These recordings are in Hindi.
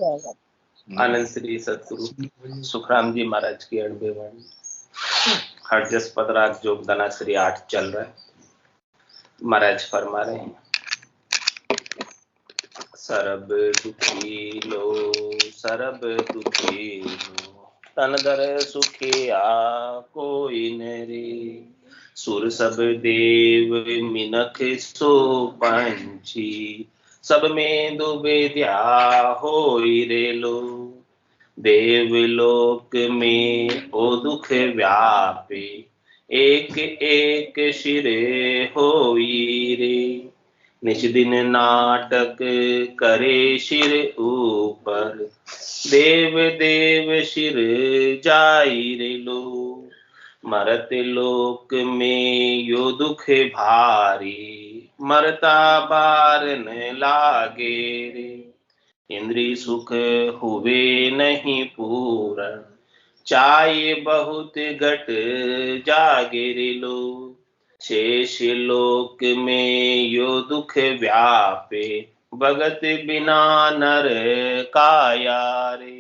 आनंद श्री सतगुरु सुखराम जी महाराज की अणबे वाणी हरजस पदराग जोग दाना श्री 8 चल रहा है। महाराज फरमा रहे हैं, सरब दुखी लो सरब दुखी लो तन दर सुखिया कोई नरे सुर सब देव मिनख सो पंछी सब में दुविद्या होई रे लो देवलोक में ओ दुख व्यापे एक एक शिरे होई रे निज दिन नाटक करे शिर ऊपर देव देव शिर जाई रे लो मरत लोक में यो दुख भारी मरता बार न लागे रे इंद्री सुख हुए नहीं पूर्ण चाहे बहुत घट जागे रे लो शेष लोक में यो दुख व्यापे भगत बिना नर काया रे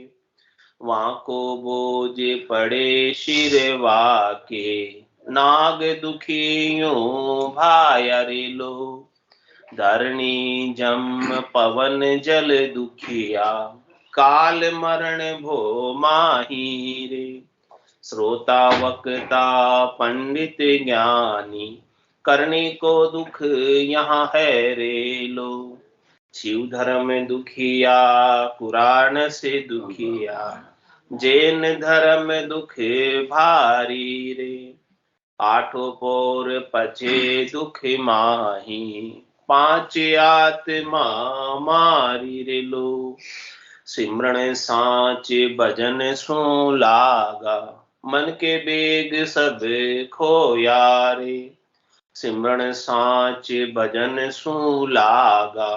वहाँ को बोझ पड़े शिरवा के नाग दुखियों भाया रे लो धरणी जम पवन जल दुखिया काल मरण भो माही रे श्रोता वक्ता पंडित ज्ञानी करने को दुख यहाँ है रे लो शिव धर्म दुखिया पुराण से दुखिया जैन धर्म दुख भारी रे आठों पोर पचे दुख माही पांच आत्मा मारी रे लो सिमरण सांच भजन सो लागा मन के बेग सब खोया रे सिमरण सांच भजन सो लागा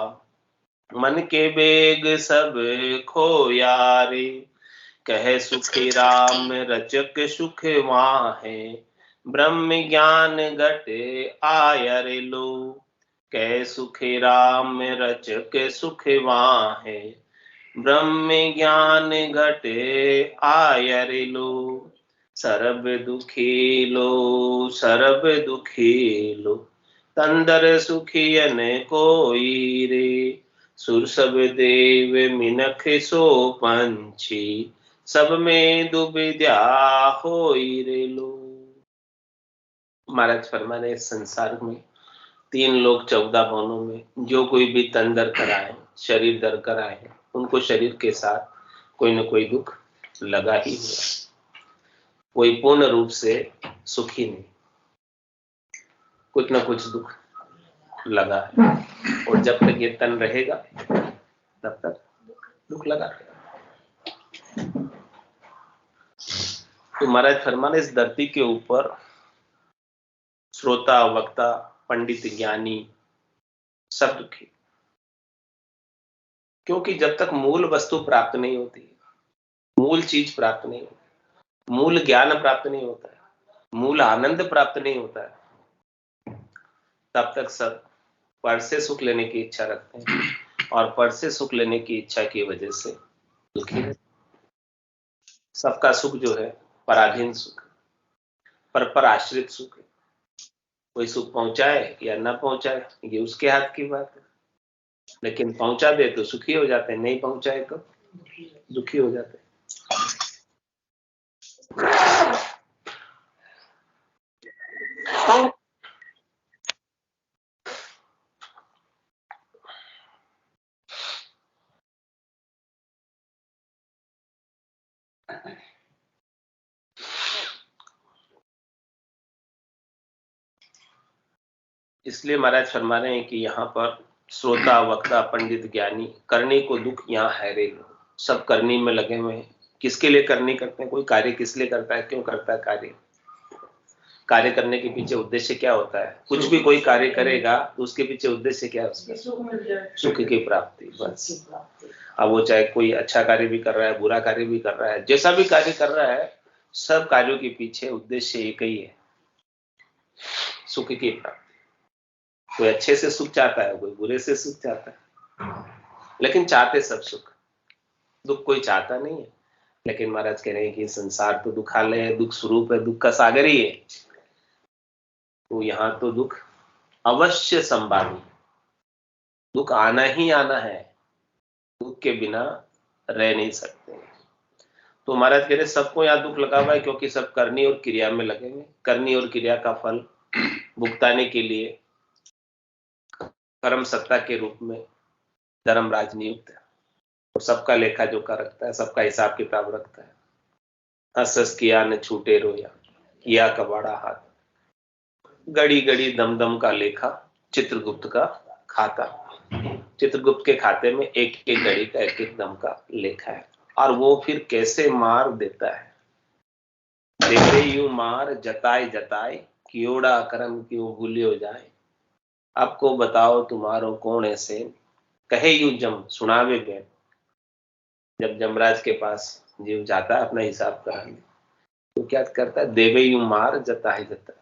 मन के बेग सब खोया रे कह सुखी राम रचक सुख वाहे ब्रह्म ज्ञान घट आया रे लो कह सुखी राम रचक सुख वाहे ब्रह्म ज्ञान घट आया रे लो सरब दुखी लो सरब दुखी लो तंदर सुखियन कोई रे सुर सब देव मिनख सो पंछी सब में दुविद्या होई रे लो। महाराज फरमाने इस संसार में 3 लोग 14 भवनों में जो कोई भी तन दर कराए शरीर दर कराए उनको शरीर के साथ कोई न कोई दुख लगा ही हुआ कोई पूर्ण रूप से सुखी नहीं कुछ न कुछ दुख लगा है और जब तक ये तन रहेगा तब तक दुख लगा रहेगा। तो महाराज फरमाने इस धरती के ऊपर श्रोता वक्ता पंडित ज्ञानी सब दुखी क्योंकि जब तक मूल वस्तु प्राप्त नहीं होती मूल चीज प्राप्त नहीं होती मूल ज्ञान प्राप्त नहीं होता है मूल आनंद प्राप्त नहीं होता है तब तक सब पर से सुख लेने की इच्छा रखते हैं और पर से सुख लेने की इच्छा की वजह से दुखी है। सबका सुख जो है पराधीन सुख पर आश्रित सुख है कोई सुख पहुंचाए या ना पहुंचाए ये उसके हाथ की बात है लेकिन पहुंचा दे तो सुखी हो जाते हैं नहीं पहुंचाए तो दुखी हो जाते हैं। इसलिए महाराज फरमा रहे हैं कि यहाँ पर श्रोता वक्ता पंडित ज्ञानी करने को दुख यहाँ है रे लो सब करनी में लगे हुए हैं किसके लिए करनी करते हैं कोई कार्य किस लिए करता है क्यों करता है कार्य करने के पीछे उद्देश्य क्या होता है कुछ भी कोई कार्य करेगा तो उसके पीछे उद्देश्य क्या है उसका सुख की प्राप्ति बस अब वो चाहे कोई अच्छा कार्य भी कर रहा है बुरा कार्य भी कर रहा है जैसा भी कार्य कर रहा है सब कार्यों के पीछे उद्देश्य एक ही है सुख की प्राप्ति कोई अच्छे से सुख चाहता है कोई बुरे से सुख चाहता है लेकिन चाहते सब सुख दुख कोई चाहता नहीं है, लेकिन महाराज कह रहे हैं कि संसार तो दुखालय है, दुख स्वरूप है, दुख का सागर ही है। तो यहाँ तो दुख अवश्य संभावी, दुख आना ही आना है, दुख के बिना रह नहीं सकते। तो महाराज कह रहे सबको यहाँ दुख लगा हुआ है, क्योंकि सब करनी और क्रिया में लगेंगे। करनी और क्रिया का फल भुगताने के लिए कर्म सत्ता के रूप में धर्मराज नियुक्त है, और सबका लेखा जोखा रखता है, सबका हिसाब किताब रखता है। हंस हंस किया न छूटे रोया, किया कबाड़ा हाथ, घड़ी घड़ी दम दम का लेखा, चित्रगुप्त का खाता। चित्रगुप्त के खाते में एक एक घड़ी का एक एक दम का लेखा है, और वो फिर कैसे मार देता है। देखे यूं मार जताए जताए, कियोड़ा कर्म क्यों भूलियो जाए। आपको बताओ तुम्हारो कौन ऐसे, कहे यूं जम सुनावे बैन। जब जमराज के पास जीव जाता है अपना हिसाब कराने, तो क्या करता है, देवे यूं मार जताए जताए,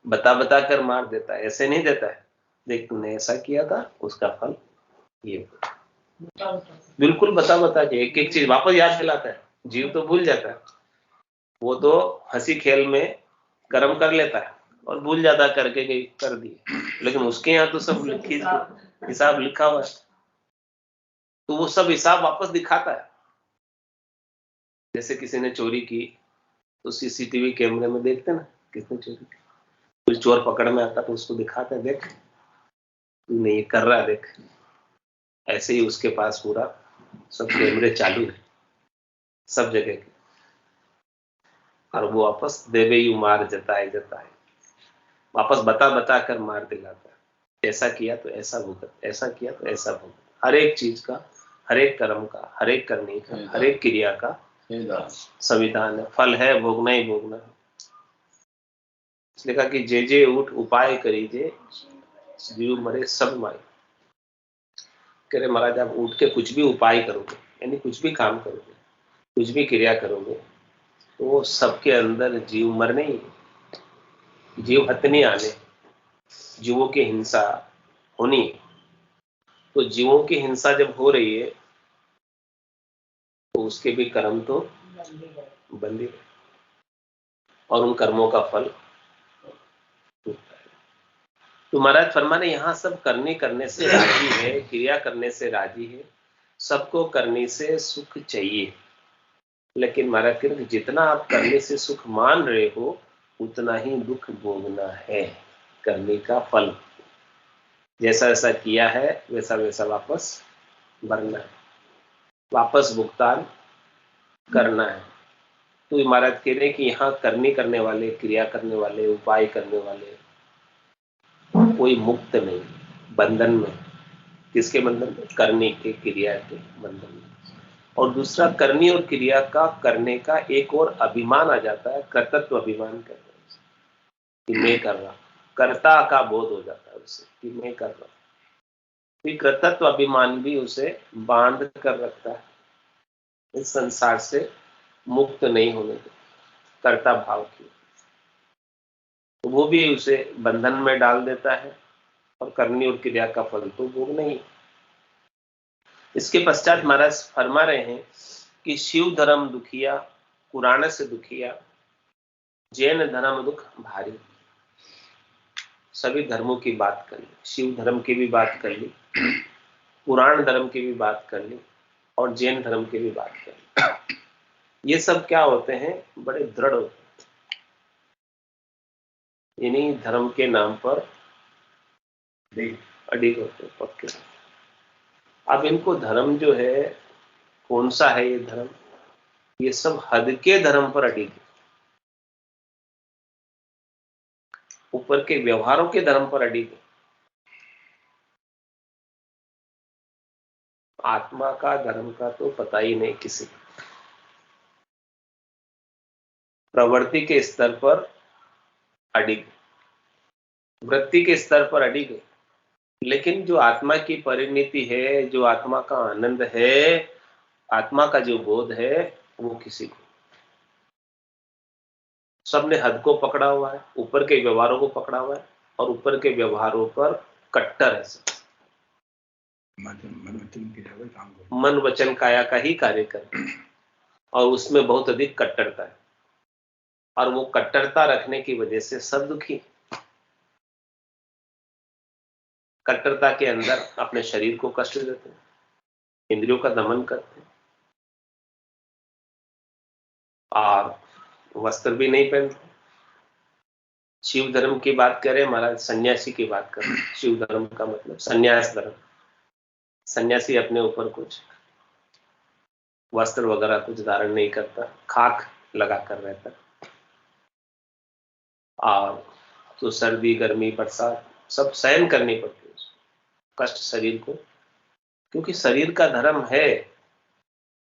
बता बता कर मार देता है। ऐसे नहीं देता है, देख तूने ऐसा किया था, उसका फल ये। बिल्कुल बता बता के एक एक चीज वापस याद दिलाता है। जीव तो भूल जाता है, वो तो हंसी खेल में कर्म कर लेता है और भूल जाता करके गई कर दिए, लेकिन उसके यहाँ तो सब हिसाब लिखा हुआ है, तो वो सब हिसाब वापस दिखाता है। जैसे किसी ने चोरी की तो सीसीटीवी कैमरे में देखते ना किसने चोरी की, कोई चोर पकड़ में आता तो उसको दिखाते हैं, देख तूने ये कर रहा है, देख। ऐसे ही उसके पास पूरा सब कैमरे चालू है सब जगह के, और वो वापस देवे यू मार जताए जताए, वापस बता बता कर मार दिलाता है। ऐसा किया तो ऐसा भुगत, ऐसा किया तो ऐसा भुगत। हर एक चीज का, हर एक कर्म का, हर एक करने का, हर एक क्रिया का संविधान है, फल है, भोगना ही भोगना है। इसलिए कहा कि जे जे उठ उपाय करीजे, जीव मरे सब माई। कह रहे महाराज आप उठ के कुछ भी उपाय करोगे, यानी कुछ भी काम करोगे, कुछ भी क्रिया करोगे, तो सबके अंदर जीव मरने ही, जीव हतनी आने, जीवों की हिंसा होनी। तो जीवों की हिंसा जब हो रही है तो उसके भी कर्म तो बंदी है, और उन कर्मों का फल। तो महाराज फरमाने यहाँ सब करने से राजी है, क्रिया करने से राजी है, सबको करने से सुख चाहिए। लेकिन महाराज कहते हैं जितना आप करने से सुख मान रहे हो, उतना ही दुख भोगना है। करने का फल जैसा जैसा किया है वैसा वैसा वापस भरना है, वापस भुगतान करना है। तो महाराज कह रहे हैं कि यहाँ करने वाले, क्रिया करने वाले, उपाय करने वाले कोई मुक्त नहीं, बंधन में। किसके बंधन में? करने के, क्रिया के बंधन में। और दूसरा, करनी और क्रिया का करने का एक और अभिमान आ जाता है, कर्तृत्व अभिमान करता है कि मैं कर रहा, कर्ता का बोध हो जाता है उससे कि मैं कर रहा। फिर कर्तृत्व अभिमान भी उसे बांध कर रखता है, इस संसार से मुक्त नहीं होने देता, कर्ता भाव की। तो वो भी उसे बंधन में डाल देता है, और करनी और क्रिया का फल तो भोग नहीं। इसके पश्चात महाराज फरमा रहे हैं कि शिव धर्म दुखिया, पुराण से दुखिया, जैन धर्म दुख भारी। सभी धर्मों की बात कर ली, शिव धर्म की भी बात कर ली, पुराण धर्म की भी बात कर ली, और जैन धर्म की भी बात कर ली। ये सब क्या होते हैं? बड़े दृढ़ होते हैं, इन्हीं धर्म के नाम पर अडिग होते हैं, पक्के। अब इनको धर्म जो है, कौन सा है ये धर्म? ये सब हद के धर्म पर अडिग है, ऊपर के व्यवहारों के धर्म पर अडिग है। आत्मा का धर्म का तो पता ही नहीं किसी को। प्रवृत्ति के स्तर पर अडिग, वृत्ति के स्तर पर अडिग है, लेकिन जो आत्मा की परिणति है, जो आत्मा का आनंद है, आत्मा का जो बोध है, वो किसी को। सबने हद को पकड़ा हुआ है, ऊपर के व्यवहारों को पकड़ा हुआ है, और ऊपर के व्यवहारों पर कट्टर है सब। मन वचन काया का ही कार्य करते हैं, और उसमें बहुत अधिक कट्टरता है, और वो कट्टरता रखने की वजह से सब दुखी। कट्टरता के अंदर अपने शरीर को कष्ट देते हैं, इंद्रियों का दमन करते हैं, और वस्त्र भी नहीं पहनते। शिव धर्म की बात करें महाराज, सन्यासी की बात करें। शिव धर्म का मतलब सन्यास धर्म। सन्यासी अपने ऊपर कुछ वस्त्र वगैरह कुछ धारण नहीं करता, खाक लगा कर रहता, और तो सर्दी गर्मी बरसात सब सहन करनी पड़ती है, कष्ट शरीर को, क्योंकि शरीर का धर्म है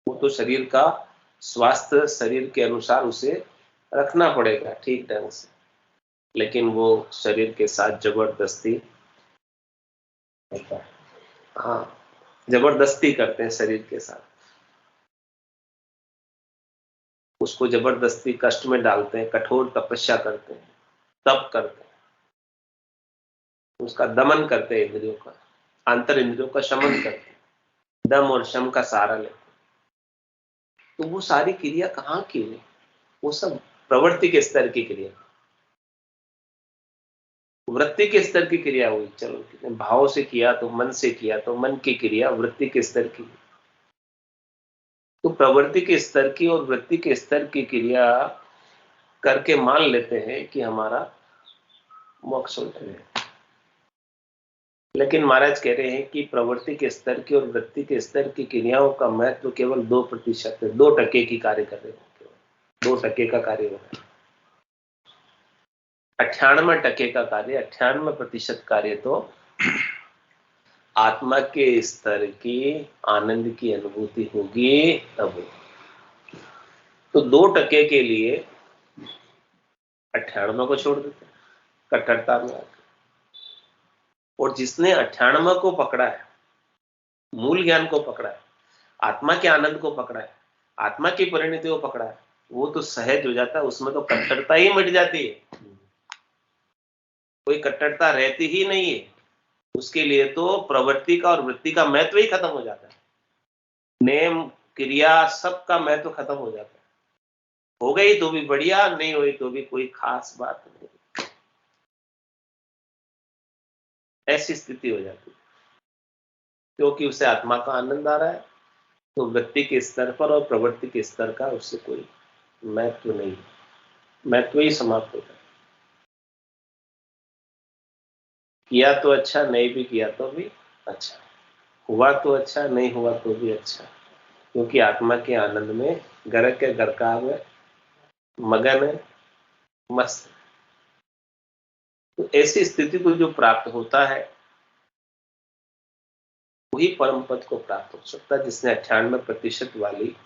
वो तो शरीर का स्वास्थ्य शरीर के अनुसार उसे रखना पड़ेगा ठीक ढंग से, लेकिन वो शरीर के साथ जबरदस्ती, हाँ जबरदस्ती करते हैं शरीर के साथ, उसको जबरदस्ती कष्ट में डालते हैं, कठोर तपस्या करते हैं, तप करते हैं, उसका दमन करते हैं, इंद्रियों का, अंतर इंद्रियों का शमन करते हैं, दम और शम का सहारा लेते हैं। तो वो सारी क्रिया कहाँ की है? वो सब प्रवृत्ति के स्तर की क्रिया, वृत्ति के स्तर की क्रिया हुई। चलो भाव से किया तो मन से किया तो मन की क्रिया वृत्ति के स्तर की, तो प्रवृत्ति के स्तर की और वृत्ति के स्तर की क्रिया करके मान लेते हैं कि हमारा मोक्ष होता है। लेकिन महाराज कह रहे हैं कि प्रवृत्ति के स्तर की और वृत्ति के स्तर की क्रियाओं का महत्व केवल 2% है, 2% की कार्य कर रहे हैं, केवल 2% का कार्य होता है। 98% का कार्य, 98% कार्य तो आत्मा के स्तर की आनंद की अनुभूति होगी तब। तो 2% के लिए 98 को छोड़ देते हैं कट्टरता में आकर, और जिसने 98 को पकड़ा है, मूल ज्ञान को पकड़ा है, आत्मा के आनंद को पकड़ा है, आत्मा की परिणति को पकड़ा है, वो तो सहज हो जाता है, उसमें तो कट्टरता ही मिट जाती है, कोई कट्टरता रहती ही नहीं है। उसके लिए तो प्रवृत्ति का और वृत्ति का महत्व ही खत्म हो जाता है, नेम क्रिया सबका महत्व खत्म हो जाता है। हो गई तो भी बढ़िया, नहीं हुई तो भी कोई खास बात नहीं, ऐसी स्थिति हो जाती है, क्योंकि उसे आत्मा का आनंद आ रहा है। तो वृत्ति के स्तर पर और प्रवृत्ति के स्तर का उससे कोई महत्व नहीं, महत्व ही समाप्त होता है। किया तो अच्छा, नहीं भी किया तो भी अच्छा, हुआ तो अच्छा, नहीं हुआ तो भी अच्छा, क्योंकि आत्मा के आनंद में घर के गरका में मगन है, मस्त। तो ऐसी स्थिति को जो प्राप्त होता है वही परम पद को प्राप्त हो सकता है, जिसने 98% वाली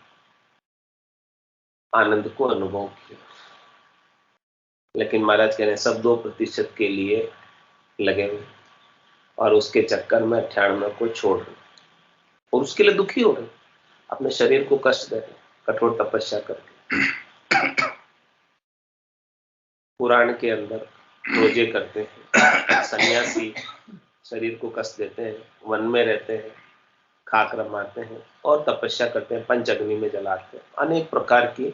आनंद को अनुभव किया। लेकिन महाराज कह रहे हैं सब 2% के लिए लगे हुए, और उसके चक्कर में 98 को छोड़ रहे, और उसके लिए दुखी हो रहे, अपने शरीर को कष्ट दे रहे, कठोर तपस्या करके। पुराण के अंदर रोजे करते हैं, सन्यासी शरीर को कष्ट देते हैं, वन में रहते हैं, खाक रमाते हैं और तपस्या करते हैं, पंच अग्नि में जलाते हैं, अनेक प्रकार की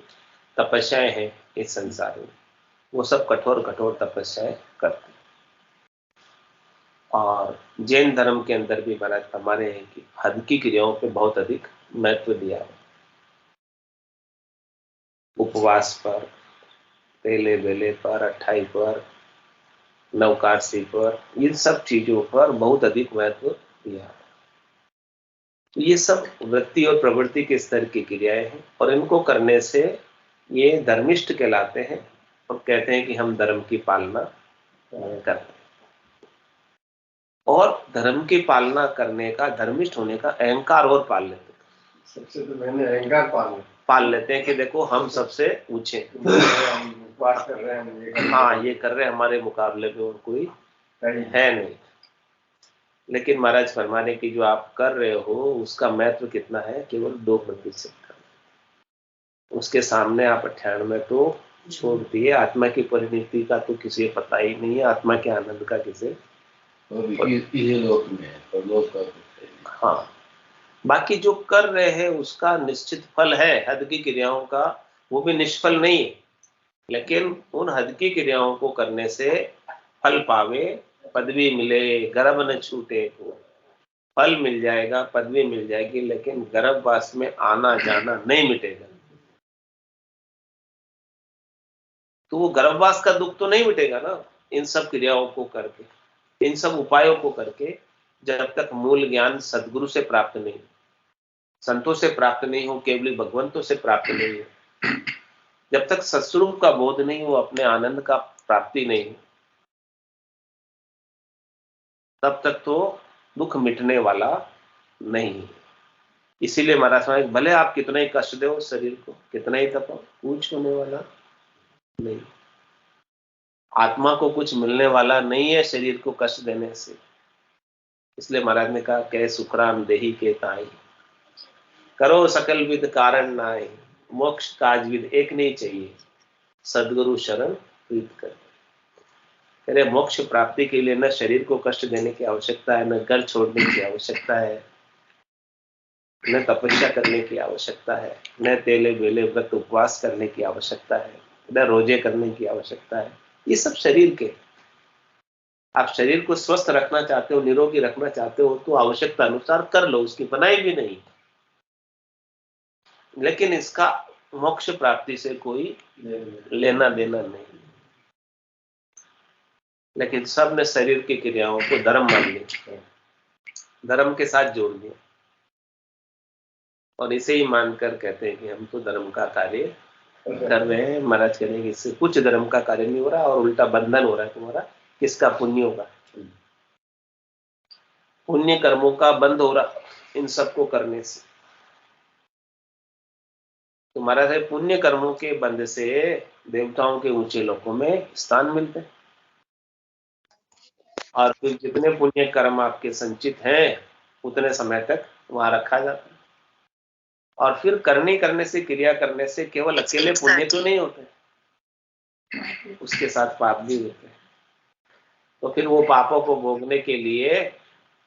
तपस्याएं हैं इस संसार में, वो सब कठोर कठोर तपस्याएं करते हैं। और जैन धर्म के अंदर भी महाराज हमारे हैं कि हद की क्रियाओं पे बहुत अधिक महत्व दिया है, उपवास पर, पहले बेले पर, अट्ठाई पर, नवकाशी पर, इन सब चीजों पर बहुत अधिक महत्व दिया है। तो ये सब वृत्ति और प्रवृत्ति के स्तर की क्रियाएं हैं, और इनको करने से ये धर्मिष्ठ कहलाते हैं, और कहते हैं कि हम धर्म की पालना करते हैं। और धर्म की पालना करने का, धर्मिष्ठ होने का अहंकार और पाल लेते हैं। सबसे तो मैंने अहंकार पाल लेते हैं कि देखो हम सबसे ऊंचे उपवास कर रहे हैं, हाँ ये कर रहे हैं, हमारे मुकाबले में और कोई है नहीं। लेकिन महाराज फरमाने की जो आप कर रहे हो उसका महत्व कितना है? केवल 2% का। उसके सामने आप 98 तो छोड़ दिए, आत्मा की परिणति का तो किसी को पता ही नहीं है, आत्मा के आनंद का किसे ये लोक में है, परलोक का हाँ, बाकी जो कर रहे हैं उसका निश्चित फल है, हद की क्रियाओं का वो भी निष्फल नहीं है, लेकिन उन हद की क्रियाओं को करने से फल पावे, पदवी मिले, गर्भ न छूटे, को फल मिल जाएगा, पदवी मिल जाएगी, लेकिन गर्भवास में आना जाना नहीं मिटेगा। तो वो गर्भवास का दुख तो नहीं मिटेगा ना, इन सब क्रियाओं को करके, इन सब उपायों को करके, जब तक मूल ज्ञान सदगुरु से प्राप्त नहीं हो, संतों से प्राप्त नहीं हो, केवल भगवंतों से प्राप्त नहीं हो, जब तक सत्स्वरूप का बोध नहीं हो, अपने आनंद का प्राप्ति नहीं हो, तब तक तो दुख मिटने वाला नहीं है। इसीलिए महाराज स्वामी, भले आप कितना ही कष्ट दो शरीर को, कितना ही तपाओ, कुछ होने वाला नहीं। आत्मा को कुछ मिलने वाला नहीं है शरीर को कष्ट देने से। इसलिए महाराज ने कहा, कह सुखराम देही के ताई, करो सकल विद कारण नाई, मोक्ष काज विद एक नहीं चाहिए, सदगुरु शरण प्रीत कर। तेरे मोक्ष प्राप्ति के लिए न शरीर को कष्ट देने की आवश्यकता है, न घर छोड़ने की आवश्यकता है, न तपस्या करने की आवश्यकता है, न तेले बेले व्रत उपवास करने की आवश्यकता है, न रोजे करने की आवश्यकता है। ये सब शरीर के, आप शरीर को स्वस्थ रखना चाहते हो, निरोगी रखना चाहते हो, तो आवश्यकता अनुसार कर लो, उसकी बनाई भी नहीं, लेकिन इसका मोक्ष प्राप्ति से कोई लेना देना नहीं। लेकिन सब ने शरीर की क्रियाओं को धर्म मान लिया, धर्म के साथ जोड़ दिया, और इसे ही मानकर कहते हैं कि हम तो धर्म का कार्य कर रहे हैं। महाराज कह रहे हैं कि इससे कुछ धर्म का कार्य नहीं हो रहा, और उल्टा बंधन हो रहा है तुम्हारा। किसका पुण्य होगा? पुण्य कर्मों का बंध हो रहा इन सबको करने से। तो महाराज है, पुण्य कर्मों के बंध से देवताओं के ऊंचे लोकों में स्थान मिलते हैं, और फिर जितने पुण्य कर्म आपके संचित हैं उतने समय तक वहां रखा जाता है। और फिर करने से, क्रिया करने से केवल अकेले पुण्य तो नहीं होते, उसके साथ पाप भी होते हैं। तो फिर वो पापों को भोगने के लिए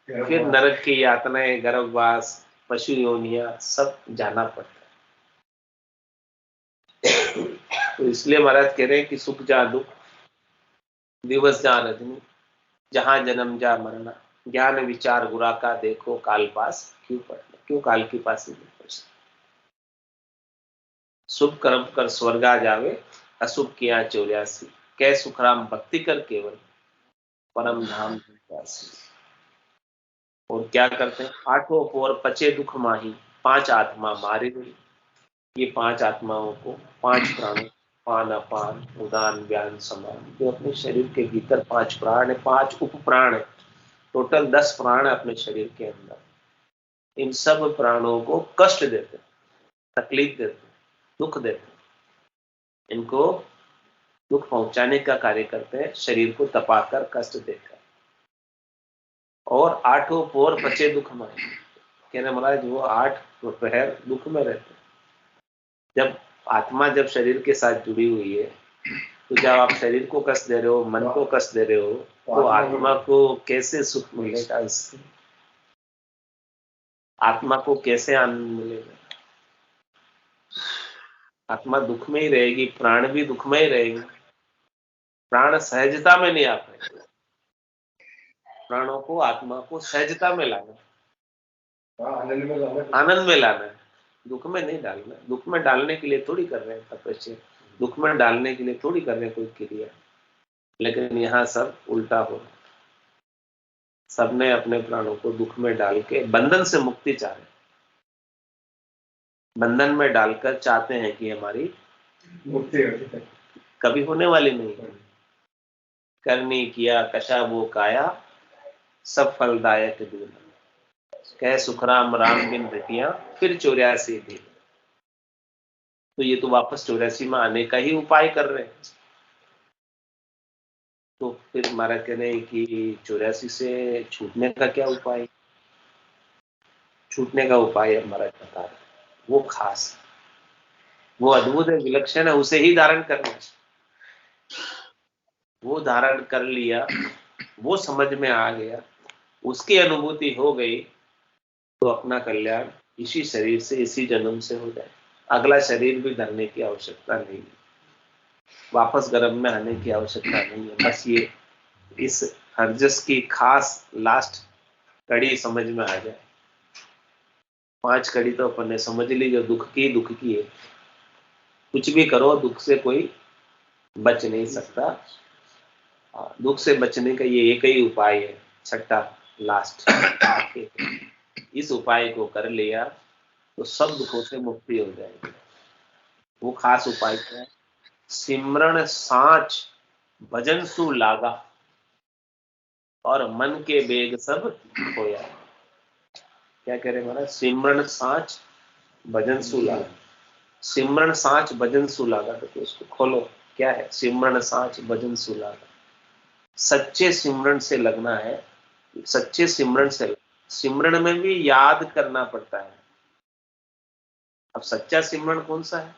फिर नरक की यातनाएं, गर्भवास, पशु योनियां सब जाना पड़ता है। तो इसलिए महाराज कह रहे हैं कि सुख जा दुख, दिवस जा रजनी, जहां जन्म जा मरना, ज्ञान विचार गुरा का, देखो काल पास क्यों पड़ना, क्यों काल के पास ही नहीं पड़ सकते। शुभ कर्म कर स्वर्गा जावे, अशुभ किया 84, कै सुखराम भक्ति कर केवल, परम धाम वासी। और क्या करते हैं? आठों पोर पचे दुख माही, पांच आत्मा मारे गई। ये पांच आत्माओं को, पांच प्राणों, पान अपान उदान व्यान समान, जो अपने शरीर के भीतर पांच प्राण है, पांच उप प्राण है, टोटल 10 प्राण है अपने शरीर के अंदर। इन सब प्राणों को कष्ट देते, तकलीफ देते, दुख देते, इनको दुख पहुंचाने का कार्य करते हैं, शरीर को तपाकर कष्ट देकर। और आठों पोर पचे दुख माए, कहने महाराज वो 8 पहर दुख में रहते। जब आत्मा जब शरीर के साथ जुड़ी हुई है, तो जब आप शरीर को कष्ट दे रहे हो, मन को कष्ट दे रहे हो, तो आत्मा को कैसे सुख मिलेगा? इससे आत्मा को कैसे आनंद मिलेगा? आत्मा दुख में ही रहेगी, प्राण भी दुख में ही रहेगा। प्राण सहजता में नहीं आ पाएगा। प्राणों को, आत्मा को सहजता में लाना, आनंद में लाना है, दुख में नहीं डालना। दुख में डालने के लिए थोड़ी कर रहे हैं तपस्या, दुख में डालने के लिए थोड़ी कर रहे हैं कोई क्रिया। लेकिन यहाँ सब उल्टा हो रहा है। सबने अपने प्राणों को दुख में डाल के बंधन से मुक्ति चाह रहे, बंधन में डालकर चाहते हैं कि हमारी मुक्ति कभी होने वाली नहीं है। करनी किया कशा वो काया, सब फलदायक दूर, कह सुखराम राम बिन रटिया, फिर 84 दिन। तो ये तो वापस 84 में आने का ही उपाय कर रहे हैं। तो फिर महाराज कह रहे हैं कि 84 से छूटने का क्या उपाय? छूटने का उपाय महाराज बता रहे, वो खास, वो अद्भुत है, विलक्षण है, उसे ही धारण करना। वो धारण कर लिया, वो समझ में आ गया, उसकी अनुभूति हो गई, तो अपना कल्याण इसी शरीर से, इसी जन्म से हो जाए। अगला शरीर भी धरने की आवश्यकता नहीं है, वापस गर्भ में आने की आवश्यकता नहीं है। बस ये इस हरजस की खास लास्ट कड़ी समझ में आ जाए। 5 कड़ी तो अपन ने समझ ली, जो दुख की है। कुछ भी करो, दुख से कोई बच नहीं सकता। दुख से बचने का ये एक ही उपाय है, छठा लास्ट। इस उपाय को कर लिया तो सब दुखों से मुक्ति हो जाएगी। वो खास उपाय क्या है? सिमरण साँच भजन सु लागा और मन के बेग सब खोया। क्या कह रहे महाराज? सिमरण साँच भजन सु लागा। सिमरण साँच भजन सु लागा, तो उसको खोलो। क्या है सिमरण साँच भजन सु लागा? सच्चे सिमरन से लगना है। सच्चे सिमरन से, सिमरन में भी याद करना पड़ता है। अब सच्चा सिमरन कौन सा है?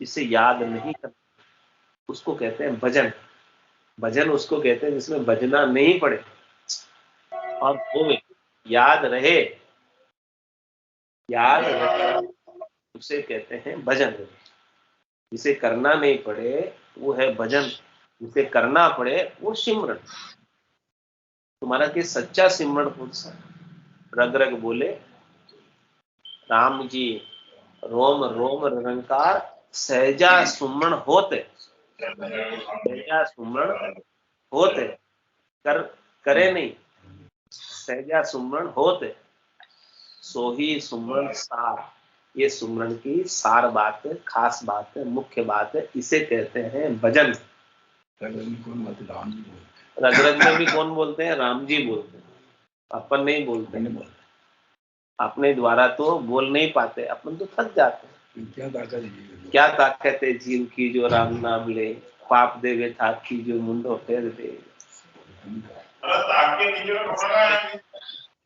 जिसे याद नहीं करना, उसको कहते हैं भजन। भजन उसको कहते हैं जिसमें भजना नहीं पड़े और वो याद रहे, याद रहे, उसे कहते हैं भजन। जिसे करना नहीं पड़े वो है भजन, जिसे करना पड़े वो सिमरन। तुम्हारा कि सच्चा सिमरन कौन सा? रग रग बोले राम जी, रोम रोम निरंकार, सहजा सुमरण होते। सहजा सुमरण होते, कर करे नहीं, सहजा सुमरण होते, सोही सुमरण सार। ये सुमरण की सार बात है, खास बात है, मुख्य बात है। इसे कहते हैं भजन। रग रग में भी कौन बोलते हैं? राम जी बोलते हैं, अपन नहीं बोलते। अपने द्वारा तो बोल नहीं पाते, अपन तो थक जाते हैं। क्या ताकत है जीव की जो राम नाम ले, पाप देवे थाक की जो मुंडो फेर दे।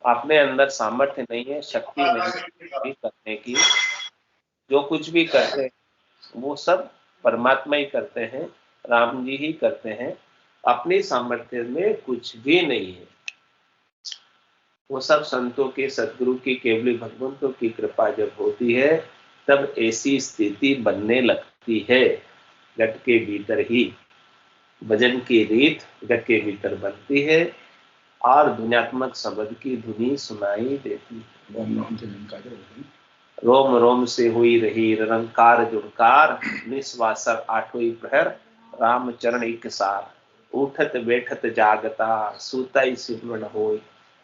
अपने अंदर सामर्थ्य नहीं है, शक्ति नहीं करने की। जो कुछ भी करते हैं वो सब परमात्मा ही करते हैं, राम जी ही करते हैं। अपनी सामर्थ्य में कुछ भी नहीं है। वो सब संतों के, सदगुरु की, केवली भगवंतों की कृपा जब होती है तब ऐसी स्थिति बनने लगती है। घट के भीतर ही भजन की रीत घट के भीतर बनती है और ध्वन्यात्मक शब्द की धुनी सुनाई देती है। रोम रोम से हुई रही निरंकार जुड़कार, निस्वासर आठों प्रहर राम चरण एक सार। उठत बैठत जागता सूतई सिमरन होय,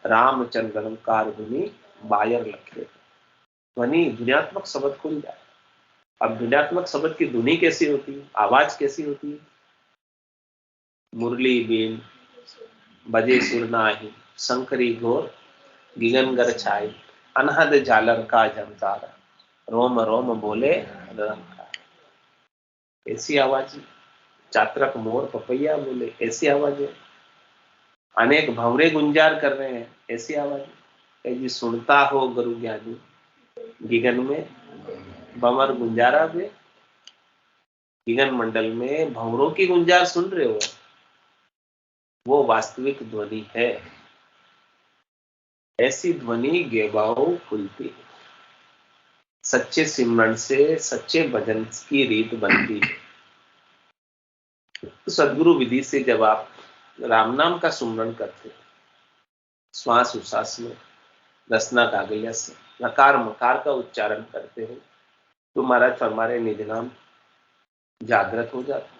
रामचंद्र निरंकार धुनी बायर लखे। ध्वनि ध्वन्यात्मक शब्द खुल जाए। अब ध्वन्यात्मक शब्द की धुनी कैसी होती है, आवाज कैसी होती है? मुरली बीन बजे सुर नाही, शंकरी घोर गिगनगर छाई, अनहद झालर का झमकारा, रोम रोम बोले निरंकार। ऐसी आवाज। चातरक मोर पपैया बोले, ऐसी आवाज है। अनेक भंवरे गुंजार कर रहे हैं, ऐसी आवाज है। जी सुनता हो गुरु ज्ञानी, गिगन में भंवर गुंजारा भी। गिगन मंडल में भंवरों की गुंजार सुन रहे हो, वो वास्तविक ध्वनि है। ऐसी ध्वनि गेवाओ खुलती है। सच्चे सिमरन से, सच्चे भजन की रीत बनती है। तो सदगुरु विधि से जब आप राम नाम का सुमरन करते हैं, श्वास उच्छ्वास में रसना कागलिया से नकार मकार का उच्चारण करते हो, तो महाराज हमारे निज नाम जागृत हो जाता है।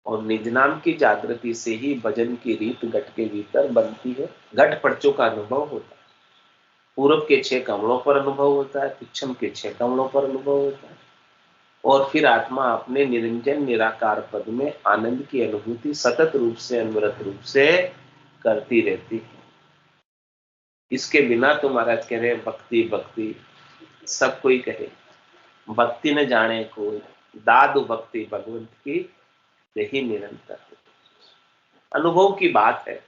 और निज नाम की जागृति से ही भजन की रीत घट के भीतर बनती है। घट पर्चों का अनुभव होता है। पूरब के 6 कमलों पर अनुभव होता है, पश्चिम के 6 कमलों पर अनुभव होता है। और फिर आत्मा अपने निरंजन निराकार पद में आनंद की अनुभूति सतत रूप से, अनवरत रूप से करती रहती है। इसके बिना तो महाराज कह रहे भक्ति भक्ति, सब कोई कहे भक्ति न जाने कोई, दादु भक्ति भगवंत की यही निरंतर अनुभव की बात है।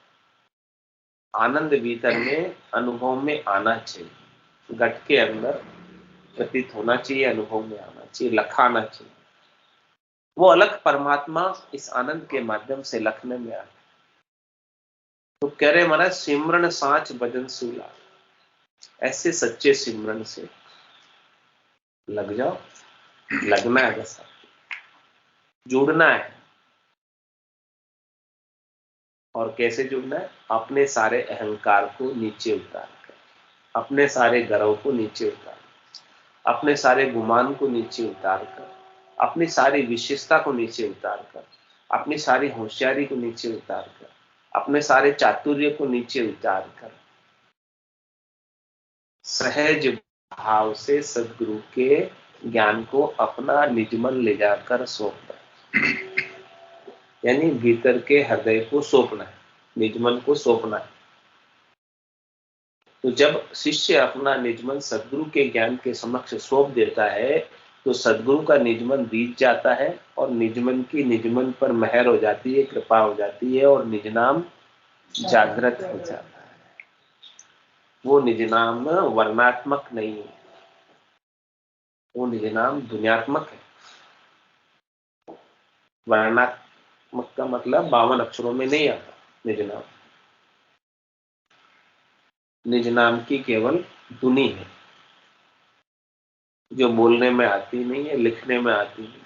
आनंद भीतर में, अनुभव में आना चाहिए। घट के अंदर प्रतीत होना चाहिए, अनुभव में आना चाहिए, लखाना चाहिए। वो अलग परमात्मा इस आनंद के माध्यम से लखने में आता। तो कह रहे महाराज सिमरन साँच भजन सूला। ऐसे सच्चे सिमरन से लग जाओ। लगना है, बस जुड़ना है। और कैसे जुड़ना है? अपने सारे अहंकार को नीचे उतार कर, अपने सारे गर्व को नीचे उतार, अपने सारे गुमान को नीचे उतार कर, अपनी सारी विशेषता को नीचे उतार कर, अपनी सारी होशियारी को नीचे उतार कर, अपने सारे चातुर्य को नीचे उतार कर, सहज भाव से सदगुरु के ज्ञान को अपना निजमन ले जाकर सौंपना, यानी भीतर के हृदय को सौंपना है, निजमन को सौंपना है। तो जब शिष्य अपना निजमन सदगुरु के ज्ञान के समक्ष सौंप देता है तो सदगुरु का निजमन बीत जाता है और निजमन की निजमन पर मेहर हो जाती है, कृपा हो जाती है और निजनाम जागृत हो जाता है। वो निजनाम वर्णात्मक नहीं है, वो निजनाम दुनियात्मक है। वर्णात्मक का मतलब 52 अक्षरों में नहीं आता। निजनाम, निजनाम की केवल धुनी है जो बोलने में आती नहीं है, लिखने में आती नहीं।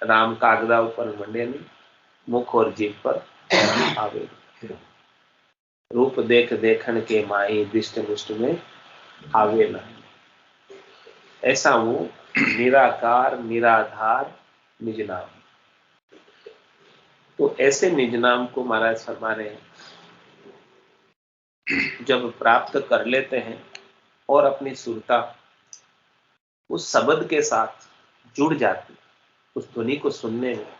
राम कागदा ऊपर मंडे नहीं, मुख और जीभ पर आवे। रूप देख देखन के माही, दिष्ट मुष्ट में आवे ना। ऐसा वो निराकार निराधार निजनाम। तो ऐसे निजनाम को महाराज फरमा रहे हैं, जब प्राप्त कर लेते हैं और अपनी सुरता उस शब्द के साथ जुड़ जाती, उस ध्वनि को सुनने में,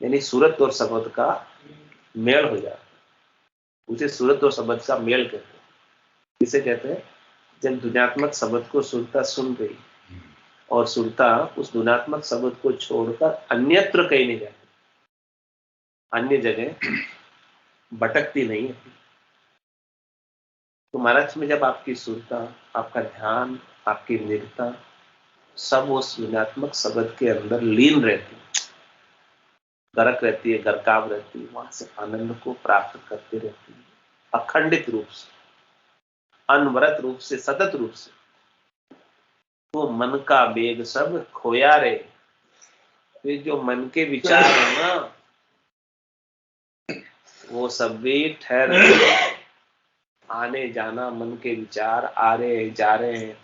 यानी सूरत और शब्द का मेल हो जाता, उसे सूरत और शब्द का मेल कहते हैं। किसे कहते हैं? जब ध्वन्यात्मक शब्द को सुरता सुन गई और सुरता उस ध्वन्यात्मक शब्द को छोड़कर अन्यत्र कहीं नहीं जाती, अन्य जगह भटकती नहीं है। तो महाराज में जब आपकी सुरता, आपका ध्यान, आपकी निरता सब उस ध्वन्यात्मक शब्द के अंदर लीन रहती है, गरक रहती है, गरकाव रहती है, वहां से आनंद को प्राप्त करती रहती है, अखंडित रूप से, अनवरत रूप से, सतत रूप से। तो मन का वेग सब खोया रे। फिर जो मन के विचार है ना, वो सब भी ठहर गए। आने जाना मन के विचार आ रहे जा रहे हैं,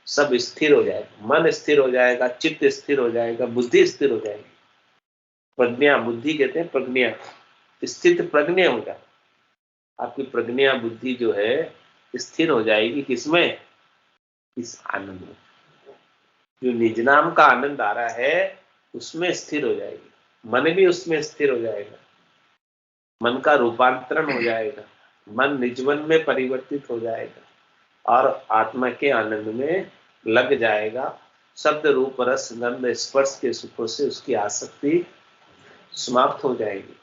सब स्थिर हो जाएगा। मन स्थिर हो जाएगा, चित्त स्थिर हो जाएगा, बुद्धि स्थिर हो जाएगी। प्रज्ञा, बुद्धि कहते हैं प्रज्ञा, स्थित प्रज्ञा हो जाए। आपकी प्रज्ञा बुद्धि जो है स्थिर हो जाएगी। किसमें? इस आनंद में। जो निजनाम का आनंद आ रहा है उसमें स्थिर हो जाएगी, मन भी उसमें स्थिर हो जाएगा, मन का रूपांतरण हो जाएगा, मन निजमन में परिवर्तित हो जाएगा और आत्मा के आनंद में लग जाएगा। शब्द रूप रस गंध स्पर्श के सुखों से उसकी आसक्ति समाप्त हो जाएगी।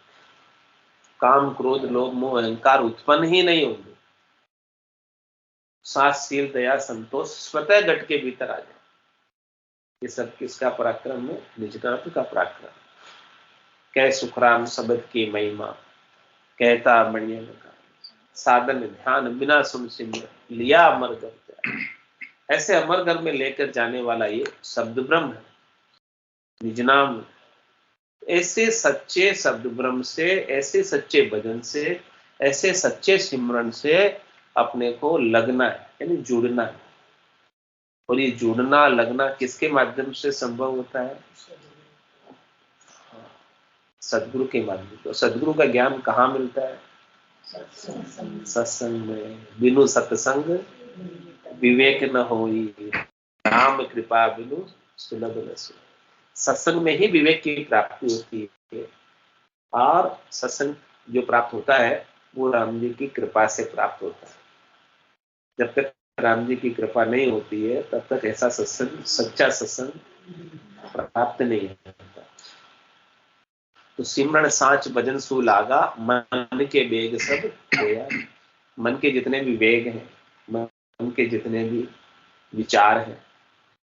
काम क्रोध लोभ मोह अहंकार उत्पन्न ही नहीं होंगे। साहसील दया संतोष स्वतः घट के भीतर आ जाए। ये सब किसका पराक्रम है? निजनाम का पराक्रम। कह सुखराम शब्द की महिमा, कहता बढ़िया लगा, साधन ध्यान बिना सुन सिमर लिया अमर घर। ऐसे अमर घर में लेकर जाने वाला ये शब्द ब्रह्म है, निजनाम। ऐसे सच्चे शब्द ब्रह्म से, ऐसे सच्चे भजन से, ऐसे सच्चे सिमरन से अपने को लगना है, यानी जुड़ना है। और ये जुड़ना लगना किसके माध्यम से संभव होता है? सदगुरु के माध्यम से। सदगुरु का ज्ञान कहाँ मिलता है? सत्संग में। बिनु सत्संग विवेक न होई, राम कृपा बिनु सुलभ न सोई। सत्संग में ही विवेक की प्राप्ति होती है और सत्संग जो प्राप्त होता है वो राम जी की कृपा से प्राप्त होता है। जब तक राम जी की कृपा नहीं होती है तब तक ऐसा सत्संग, सच्चा सत्संग प्राप्त नहीं होता। तो सिमरन साच भजन सु लागा, मन के वेग सब खोया। मन के जितने भी वेग हैं, मन के जितने भी विचार हैं,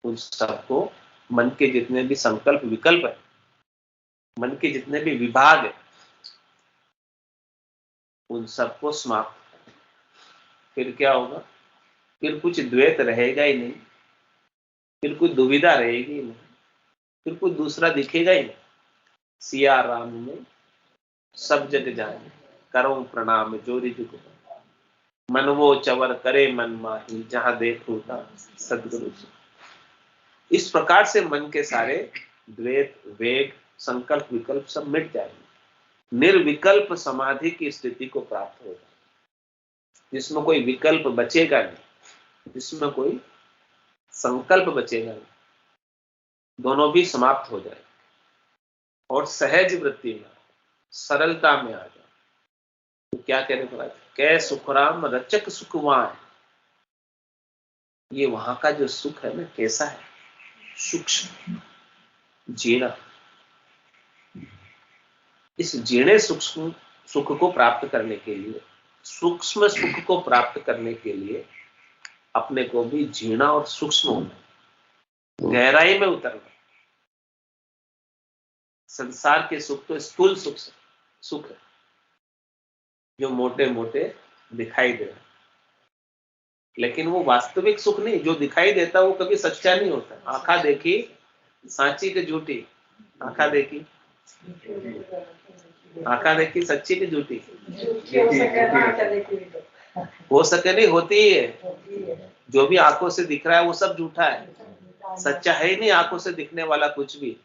उन सबको, मन के जितने भी संकल्प विकल्प है, मन के जितने भी विभाग है, उन सबको समाप्त। फिर क्या होगा? फिर कुछ द्वैत रहेगा ही नहीं, फिर कुछ दुविधा रहेगी ही नहीं, फिर कुछ दूसरा दिखेगा ही नहीं। सिया राम में सब जग जाने, करो प्रणाम जोरी जुग, मन वो चवर करे मन माही, जहां देखो ता सदगुरु जी। इस प्रकार से मन के सारे द्वैत, वेग, संकल्प, विकल्प सब मिट जाएंगे। निर्विकल्प समाधि की स्थिति को प्राप्त होगा, जिसमें कोई विकल्प बचेगा नहीं, जिसमें कोई संकल्प बचेगा नहीं, दोनों भी समाप्त हो जाए और सहज वृत्ति में, सरलता में आ जाए। तो क्या कहने पर कै सुखराम रचक सुख वहां है। ये वहां का जो सुख है ना, कैसा है? सूक्ष्म, जीना। इस जीणे सूक्ष्म सुख को प्राप्त करने के लिए, सूक्ष्म सुख को प्राप्त करने के लिए अपने को भी जीना और सूक्ष्म होना, गहराई में उतरना। संसार के सुख तो स्थूल सुख है, जो मोटे मोटे दिखाई दे रहे, लेकिन वो वास्तविक सुख नहीं। जो दिखाई देता वो कभी सच्चा नहीं होता। आंखा देखी सांची की झूठी, आंखा देखी सच्ची की झूठी, हो सके नहीं, होती ही है। जो भी आंखों से दिख रहा है वो सब झूठा है, सच्चा है ही नहीं आंखों से दिखने वाला कुछ भी।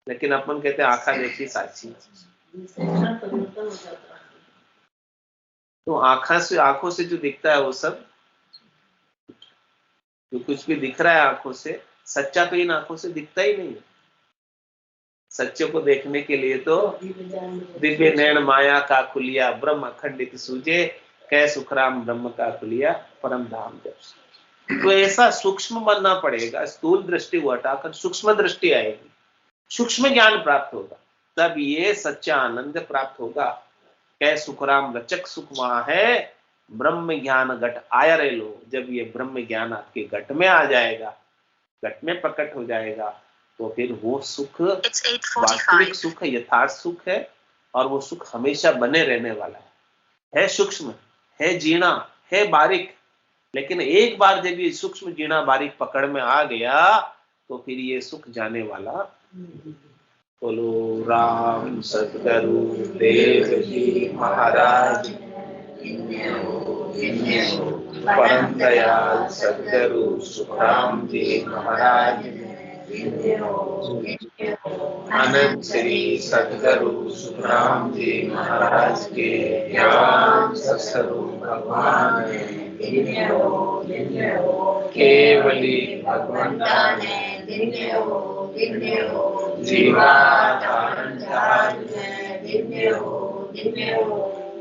लेकिन अपन कहते हैं आंखा देखी साची। तो आंखों से जो दिखता है वो सब, जो कुछ भी दिख रहा है आंखों से, सच्चा तो इन आंखों से दिखता ही नहीं है। सच्चे को देखने के लिए तो दिव्य नैन माया का खुलिया, ब्रह्म अखंडित सूझे, कै सुखराम ब्रह्म का खुलिया, परम धाम जब। तो ऐसा सूक्ष्म बनना पड़ेगा, स्थूल दृष्टि को हटाकर सूक्ष्म दृष्टि आएगी, सूक्ष्म ज्ञान प्राप्त होगा, तब ये सच्चा आनंद प्राप्त होगा। कै सुखराम रचक सुख वहां है, ब्रह्म ज्ञान घट आया रे लो। जब ये ब्रह्म ज्ञान आपके घट में आ जाएगा, घट में प्रकट हो जाएगा, तो फिर वो सुख वास्तविक सुख, यथार्थ सुख है, और वो सुख हमेशा बने रहने वाला है सूक्ष्म, है जीना, है बारीक। लेकिन एक बार जब ये सूक्ष्म जीना बारीक पकड़ में आ गया, तो फिर ये सुख जाने वाला। बोलो राम सतगुरु देव जी महाराज, परम दयाल सतगुरु सुखराम जी महाराज, अनंत श्री सतगुरु सुखराम जी महाराज के ज्ञान सत्स्वरूप भगवान केवली भगवंतान जीवाधारण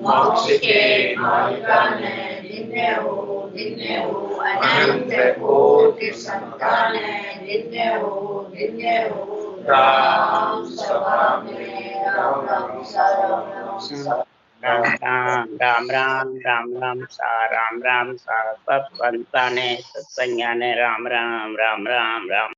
मोक्ष के मार्गान अनंत कोटि संतान राम सभा में राम राम राम राम सब संताने सत्संज्ञाने राम राम राम राम राम।